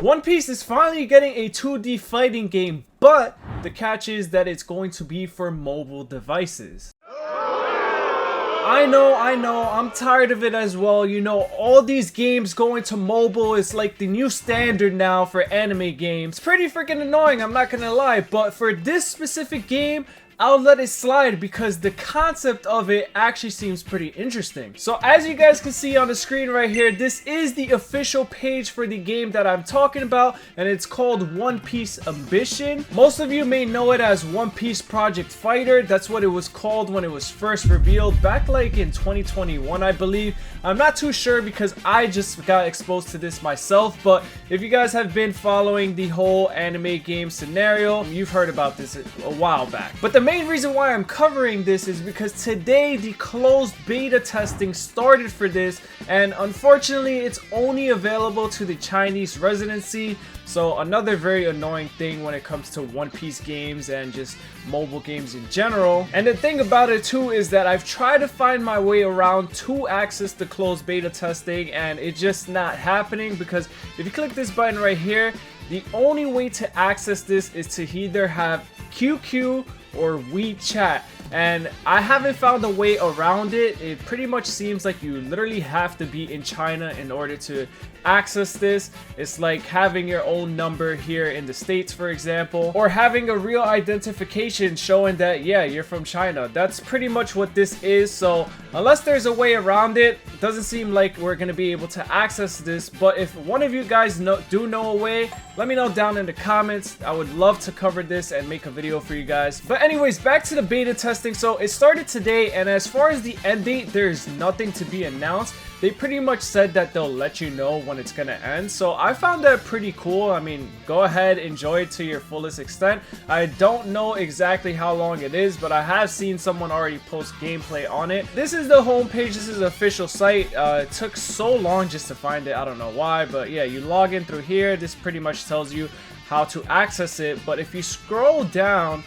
One Piece is finally getting a 2D fighting game, but the catch is that it's going to be for mobile devices. I know, I'm tired of it as well. You know, all these games going to mobile is like the new standard now for anime games. Pretty freaking annoying, I'm not gonna lie, but for this specific game, I'll let it slide because the concept of it actually seems pretty interesting. So as you guys can see on the screen right here, this is the official page for the game that I'm talking about, and it's called One Piece Ambition. Most of you may know it as One Piece Project Fighter. That's what it was called when it was first revealed back like in 2021, I believe. I'm not too sure because I just got exposed to this myself, but if you guys have been following the whole anime game scenario, you've heard about this a while back. But the main reason why I'm covering this is because today the closed beta testing started for this, and unfortunately it's only available to the Chinese residency. So another very annoying thing when it comes to One Piece games and just mobile games in general. And the thing about it too is that I've tried to find my way around to access the closed beta testing, and it's just not happening because if you click this button right here, the only way to access this is to either have QQ or WeChat, and I haven't found a way around it. It pretty much seems like you literally have to be in China in order to access this. It's like having your own number here in the States, for example, or having a real identification showing that, yeah, you're from China. That's pretty much what this is. So unless there's a way around it, doesn't seem like we're gonna be able to access this. But if one of you guys do know a way, let me know down in the comments. I would love to cover this and make a video for you guys. But anyways, back to the beta testing. So it started today, and as far as the end date, there's nothing to be announced. They pretty much said that they'll let you know when it's gonna end. So I found that pretty cool. I mean, go ahead, enjoy it to your fullest extent. I don't know exactly how long it is, but I have seen someone already post gameplay on it. This is the homepage. This is the official site. It took so long just to find it. I don't know why, but yeah, you log in through here. This pretty much tells you how to access it. But if you scroll down,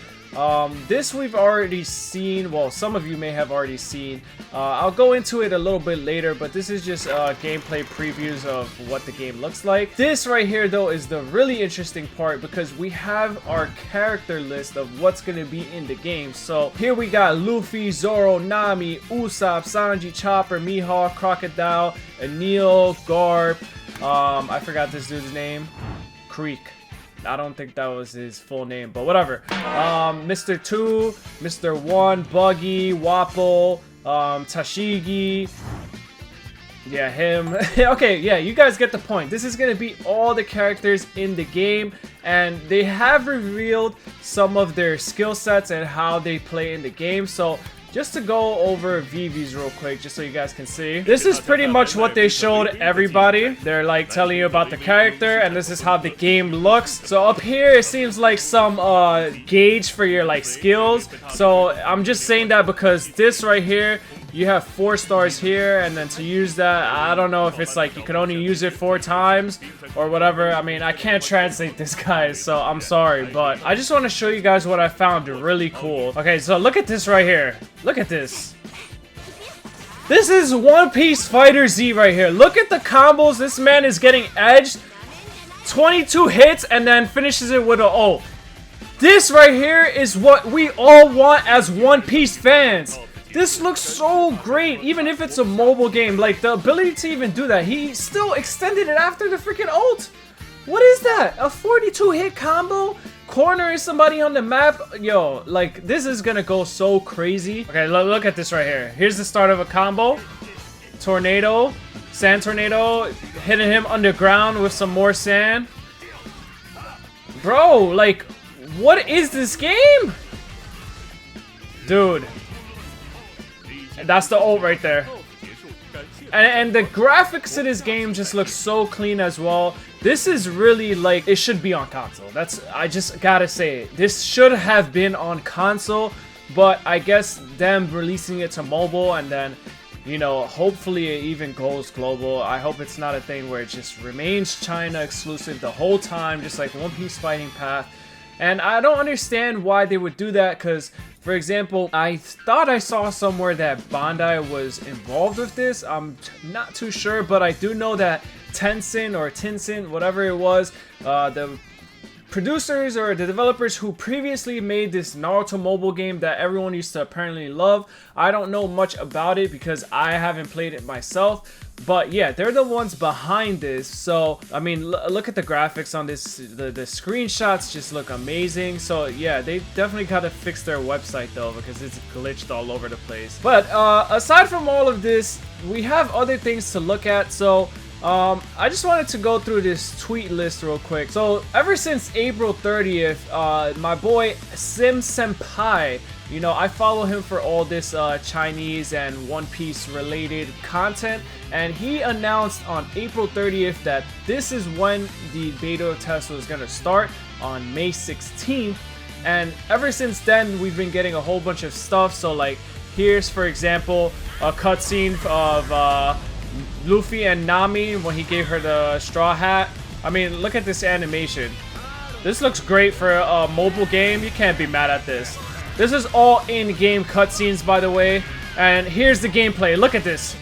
this we've already seen. Well, some of you may have already seen. I'll go into it a little bit later, but this is just gameplay previews of what the game looks like. This right here though is the really interesting part because we have our character list of what's going to be in the game. So here we got Luffy, Zoro, Nami, Usopp, Sanji, Chopper, Mihawk, Crocodile, Anil, Garp, I forgot this dude's name, Creek. I don't think that was his full name, but whatever. Mr. 2, Mr. 1, Buggy, Wapple, Tashigi. Yeah, him. Okay, yeah, you guys get the point. This is gonna be all the characters in the game, and they have revealed some of their skill sets and how they play in the game. So just to go over VVs real quick, just so you guys can see. This is pretty much what they showed everybody. They're like telling you about the character, and this is how the game looks. So up here, it seems like some gauge for your like skills. So I'm just saying that because this right here, you have 4 stars here, and then to use that, I don't know if it's like you can only use it 4 times or whatever. I mean, I can't translate this, guys, so I'm sorry, but I just want to show you guys what I found really cool. Okay, so look at this right here. Look at this. This is One Piece Fighter Z right here. Look at the combos. This man is getting edged. 22 hits and then finishes it with an O. This right here is what we all want as One Piece fans. This looks so great, even if it's a mobile game. Like, the ability to even do that. He still extended it after the freaking ult. What is that? A 42 hit combo? Cornering somebody on the map? Yo, like, this is gonna go so crazy. Okay, look at this right here. Here's the start of a combo. Tornado. Sand tornado. Hitting him underground with some more sand. Bro, like, what is this game? Dude. That's the ult right there. And the graphics of this game just look so clean as well. This is really like, it should be on console. I just gotta say it. This should have been on console, but I guess them releasing it to mobile and then, you know, hopefully it even goes global. I hope it's not a thing where it just remains China exclusive the whole time, just like One Piece Fighting Path. And I don't understand why they would do that, because, for example, I thought I saw somewhere that Bandai was involved with this. I'm not too sure, but I do know that Tencent, whatever it was, the producers or the developers who previously made this Naruto mobile game that everyone used to apparently love. I don't know much about it because I haven't played it myself. But yeah, they're the ones behind this. So, I mean, look at the graphics on this. The screenshots just look amazing. So yeah, they definitely gotta fix their website though, because it's glitched all over the place. But aside from all of this, we have other things to look at. So I just wanted to go through this tweet list real quick. So ever since April 30th, my boy Sim Senpai, you know, I follow him for all this Chinese and One Piece related content, and he announced on April 30th that this is when the beta test was gonna start on May 16th. And ever since then, we've been getting a whole bunch of stuff. So like, here's for example a cutscene of Luffy and Nami when he gave her the straw hat. I mean, look at this animation. This looks great for a mobile game. You can't be mad at this. This is all in-game cutscenes, by the way. And here's the gameplay. Look at this.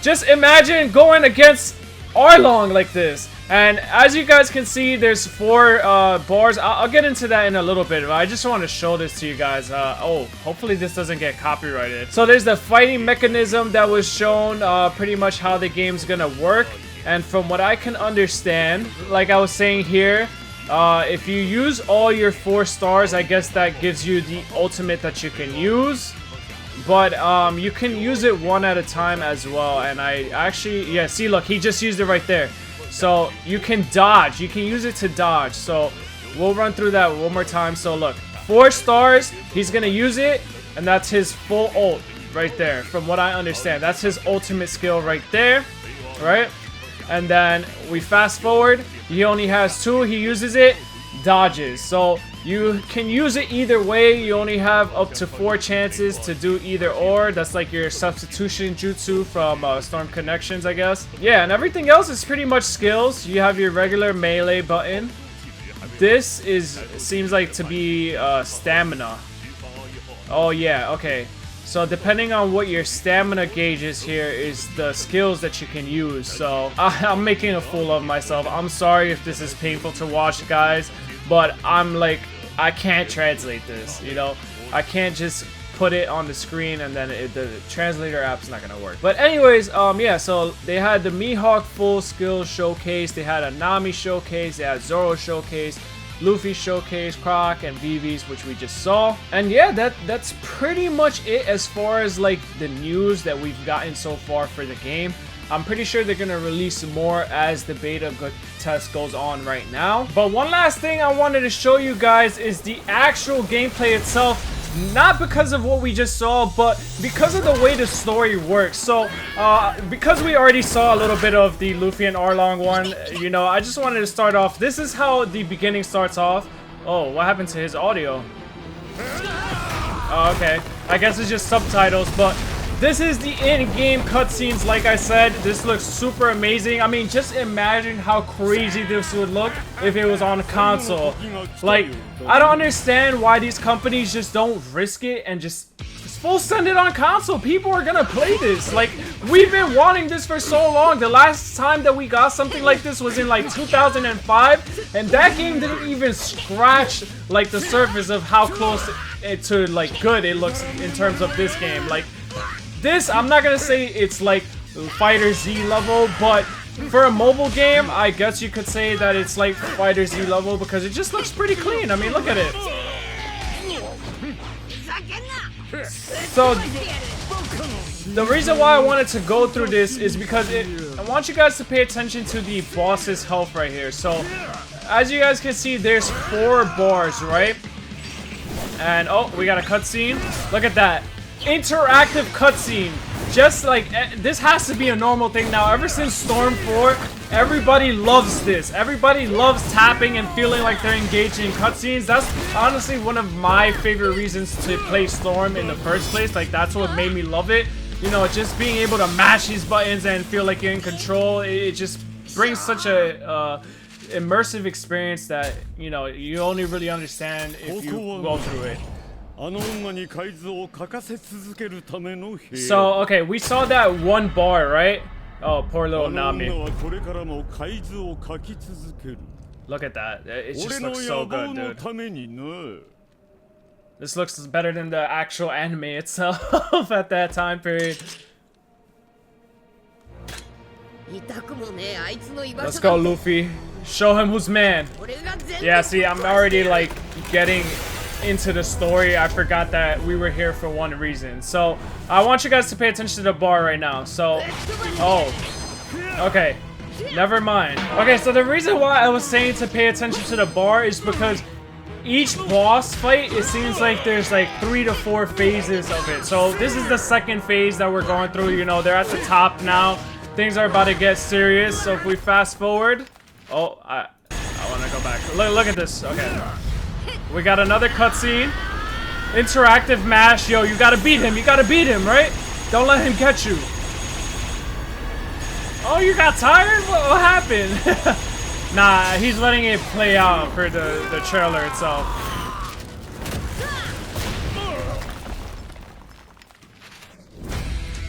Just imagine going against Arlong like this. And as you guys can see, there's 4 bars. I'll get into that in a little bit, but I just want to show this to you guys. Oh, hopefully this doesn't get copyrighted. So there's the fighting mechanism that was shown, pretty much how the game's gonna work. And from what I can understand, like I was saying here, if you use all your 4 stars, I guess that gives you the ultimate that you can use. But you can use it one at a time as well. And I actually, yeah, see, look, he just used it right there. So you can dodge. You can use it to dodge. So we'll run through that one more time. So look, 4 stars, he's gonna use it, and that's his full ult right there. From what I understand, that's his ultimate skill right there, right? And then we fast forward. He only has 2. He uses it, dodges. So you can use it either way. You only have up to 4 chances to do either or. That's like your substitution jutsu from Storm Connections, I guess. Yeah, and everything else is pretty much skills. You have your regular melee button. This seems like to be stamina. Oh yeah, okay. So depending on what your stamina gauge is here is the skills that you can use. So I'm making a fool of myself. I'm sorry if this is painful to watch, guys, but I'm like, I can't translate this, you know? I can't just put it on the screen and then the translator app's not gonna work. But anyways, yeah, so they had the Mihawk full skill showcase, they had a Nami showcase, they had Zoro showcase, Luffy showcase, Croc, and Vivi's, which we just saw. And yeah, that's pretty much it as far as like the news that we've gotten so far for the game. I'm pretty sure they're gonna release more as the beta test goes on right now. But one last thing I wanted to show you guys is the actual gameplay itself. Not because of what we just saw, but because of the way the story works. So, because we already saw a little bit of the Luffy and Arlong one, you know, I just wanted to start off. This is how the beginning starts off. Oh, what happened to his audio? Oh, okay. I guess it's just subtitles, but this is the in-game cutscenes. Like I said, this looks super amazing. I mean, just imagine how crazy this would look if it was on a console. Like, I don't understand why these companies just don't risk it and just full send it on console. People are gonna play this. Like, we've been wanting this for so long. The last time that we got something like this was in like 2005, and that game didn't even scratch like the surface of how close to like good it looks in terms of this game. Like, this, I'm not gonna say it's like Fighter Z level, but for a mobile game, I guess you could say that it's like Fighter Z level because it just looks pretty clean. I mean, look at it. So, the reason why I wanted to go through this is because I want you guys to pay attention to the boss's health right here. So, as you guys can see, there's 4 bars, right? And, oh, we got a cutscene. Look at that. Interactive cutscene. Just like, this has to be a normal thing now. Ever since Storm 4, everybody loves this. Everybody loves tapping and feeling like they're engaged in cutscenes. That's honestly one of my favorite reasons to play Storm in the first place. Like, that's what made me love it. You know, just being able to mash these buttons and feel like you're in control. It just brings such a immersive experience that, you know, you only really understand if you go through it. So, okay, we saw that 1 bar, right? Oh, poor little Nami. Look at that. It just looks so good, dude. This looks better than the actual anime itself at that time period. Let's go, Luffy. Show him who's man. Yeah, see, I'm already like getting into the story. I forgot that we were here for one reason. So I want you guys to pay attention to the bar right now. So, oh, okay, never mind. Okay, so the reason why I was saying to pay attention to the bar is because each boss fight, it seems like there's like 3 to 4 phases of it. So this is the second phase that we're going through. You know, they're at the top now. Things are about to get serious. So if we fast forward, oh, I want to go back. Look at this. Okay, we got another cutscene. Interactive mash. Yo, you gotta beat him. You gotta beat him, right? Don't let him catch you. Oh, you got tired? What happened? Nah, he's letting it play out for the trailer itself.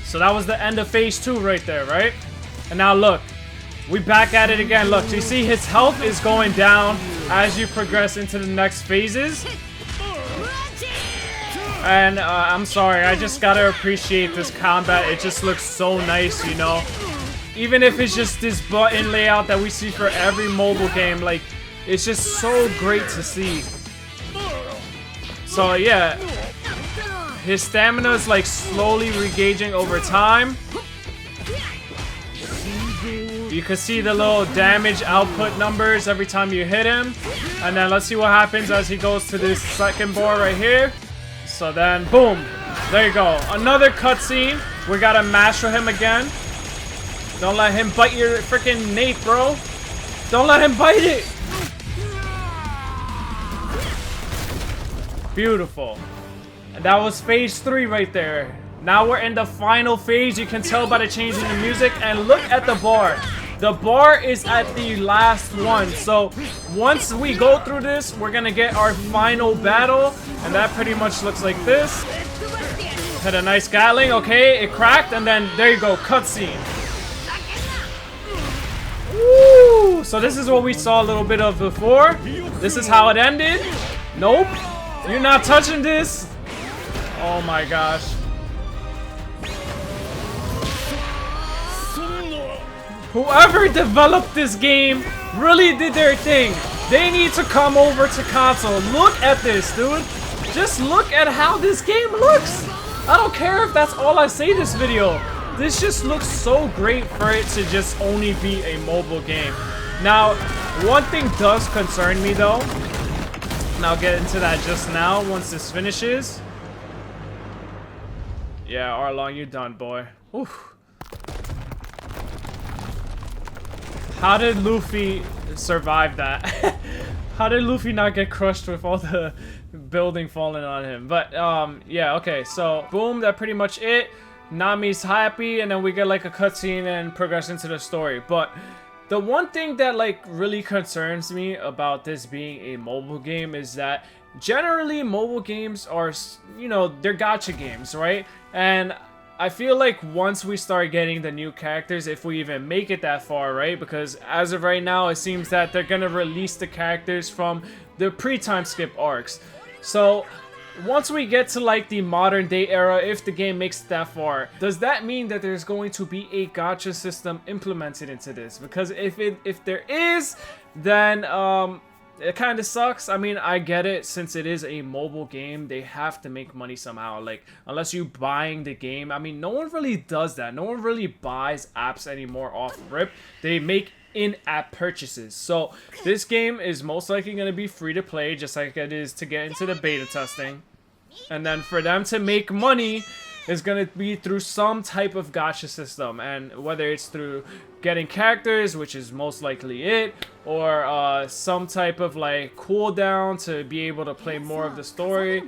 So that was the end of phase 2 right there, right? And now look, we back at it again. Look, do you see his health is going down as you progress into the next phases? And I'm sorry, I just gotta appreciate this combat. It just looks so nice, you know? Even if it's just this button layout that we see for every mobile game, like, it's just so great to see. So yeah, his stamina is like slowly regaging over time. You can see the little damage output numbers every time you hit him. And then let's see what happens as he goes to this second bar right here. So then, boom, there you go. Another cutscene. We gotta mash for him again. Don't let him bite your freaking nape, bro. Don't let him bite it. Beautiful. And that was phase 3 right there. Now we're in the final phase. You can tell by the change in the music. And look at the bar. The bar is at the last one. So once we go through this, we're gonna get our final battle. And that pretty much looks like this. Hit a nice Gatling. Okay, it cracked. And then there you go, cutscene. Woo! So this is what we saw a little bit of before. This is how it ended. Nope. You're not touching this. Oh my gosh. Whoever developed this game really did their thing. They need to come over to console. Look at this, dude. Just look at how this game looks. I don't care if that's all I say this video. This just looks so great for it to just only be a mobile game. Now, one thing does concern me though, and I'll get into that just now once this finishes. Yeah, Arlong, you done, boy. Oof. How did Luffy survive that? How did Luffy not get crushed with all the building falling on him? But, yeah, okay, so, boom, that's pretty much it. Nami's happy, and then we get like a cutscene and progress into the story. But the one thing that like really concerns me about this being a mobile game is that generally mobile games are, you know, they're gacha games, right? And I feel like once we start getting the new characters, if we even make it that far, right? Because as of right now, it seems that they're gonna release the characters from the pre-time skip arcs. So once we get to like the modern day era, if the game makes it that far, does that mean that there's going to be a gacha system implemented into this? Because if there is, then it kind of sucks. I mean, I get it, since it is a mobile game, they have to make money somehow. Like, unless you buying the game, I mean, no one really does that. No one really buys apps anymore off rip. They make in-app purchases. So this game is most likely going to be free to play, just like it is to get into the beta testing. And then for them to make money is going to be through some type of gacha system, and whether it's through getting characters, which is most likely it, or some type of like cooldown to be able to play more of the story.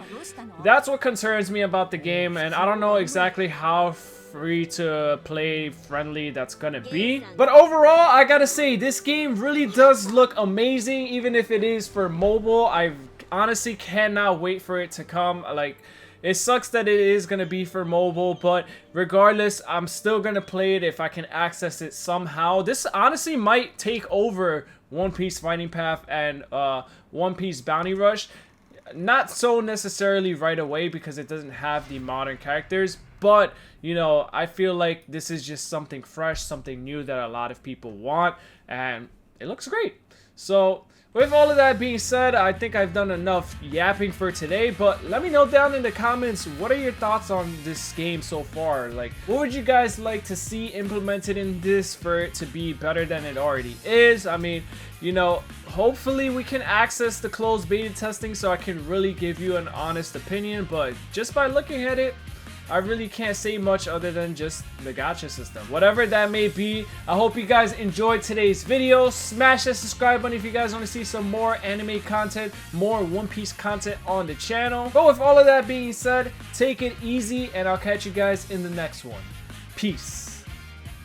That's what concerns me about the game, and I don't know exactly how free to play friendly that's gonna be. But overall, I gotta say, this game really does look amazing, even if it is for mobile. I honestly cannot wait for it to come. Like, It sucks that it is going to be for mobile, but regardless, I'm still going to play it if I can access it somehow. This honestly might take over One Piece Fighting Path and One Piece Bounty Rush. Not so necessarily right away because it doesn't have the modern characters, but you know, I feel like this is just something fresh, something new that a lot of people want, and it looks great. So with all of that being said, I think I've done enough yapping for today, but let me know down in the comments, what are your thoughts on this game so far? Like, what would you guys like to see implemented in this for it to be better than it already is? I mean, you know, hopefully we can access the closed beta testing so I can really give you an honest opinion, but just by looking at it, I really can't say much other than just the gacha system. Whatever that may be, I hope you guys enjoyed today's video. Smash that subscribe button if you guys want to see some more anime content, more One Piece content on the channel. But with all of that being said, take it easy and I'll catch you guys in the next one. Peace.